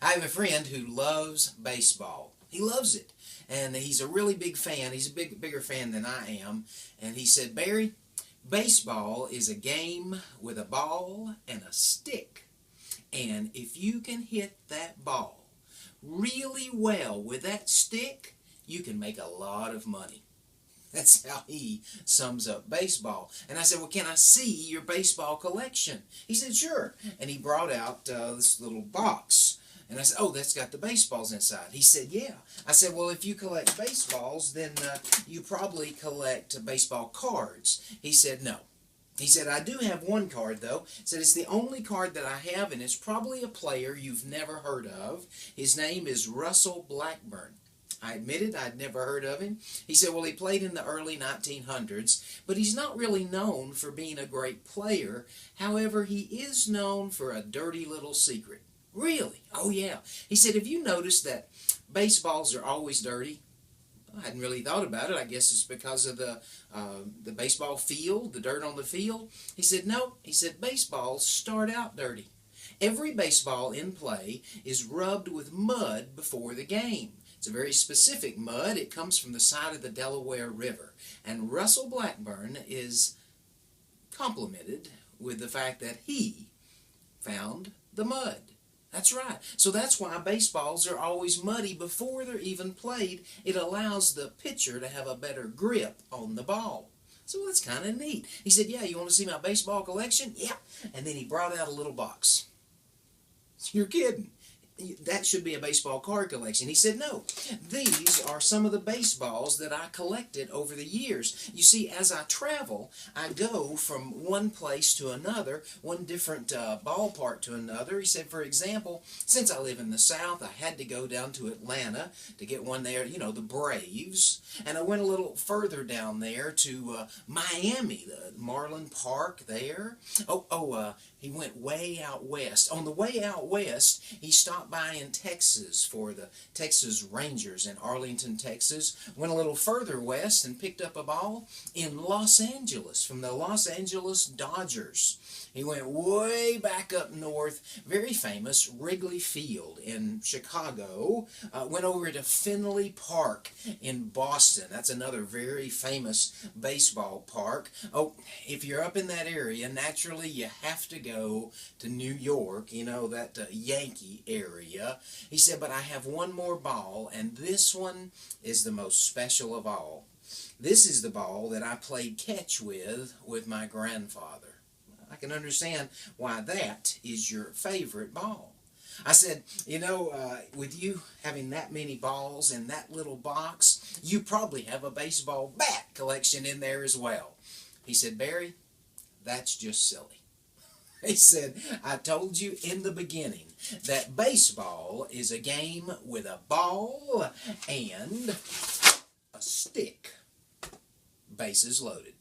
I have a friend who loves baseball. He loves it. And he's a really big fan. He's a bigger fan than I am. And he said, Barry, baseball is a game with a ball and a stick. And if you can hit that ball really well with that stick, you can make a lot of money. That's how he sums up baseball. And I said, well, can I see your baseball collection? He said, sure. And he brought out this little box. And I said, oh, that's got the baseballs inside. He said, yeah. I said, well, if you collect baseballs, then you probably collect baseball cards. He said, no. He said, I do have one card, though. He said, it's the only card that I have, and it's probably a player you've never heard of. His name is Russell Blackburn. I admitted I'd never heard of him. He said, well, he played in the early 1900s, but he's not really known for being a great player. However, he is known for a dirty little secret. Really? Oh, yeah. He said, have you noticed that baseballs are always dirty? I hadn't really thought about it. I guess it's because of the baseball field, the dirt on the field. He said, no. He said, baseballs start out dirty. Every baseball in play is rubbed with mud before the game. It's a very specific mud. It comes from the side of the Delaware River. And Russell Blackburn is complimented with the fact that he found the mud. That's right. So that's why baseballs are always muddy before they're even played. It allows the pitcher to have a better grip on the ball. So that's kind of neat. He said, yeah, you want to see my baseball collection? Yeah. And then he brought out a little box. You're kidding. That should be a baseball card collection. He said, no, these are some of the baseballs that I collected over the years. You see, as I travel, I go from one place to another, one different ballpark to another. He said, for example, since I live in the South, I had to go down to Atlanta to get one there, you know, the Braves. And I went a little further down there to Miami, the Marlin Park there. He went way out west. On the way out west, he stopped by in Texas for the Texas Rangers in Arlington, Texas. Went a little further west and picked up a ball in Los Angeles from the Los Angeles Dodgers. He went way back up north, very famous Wrigley Field in Chicago. Went over to Fenway Park in Boston. That's another very famous baseball park. Oh, if you're up in that area, naturally you have to go to New York, you know, that Yankee area. He said, but I have one more ball, and this one is the most special of all. This is the ball that I played catch with my grandfather. I can understand why that is your favorite ball. I said, you know, with you having that many balls in that little box, you probably have a baseball bat collection in there as well. He said, Barry, that's just silly. He said, I told you in the beginning that baseball is a game with a ball and a stick. Bases loaded.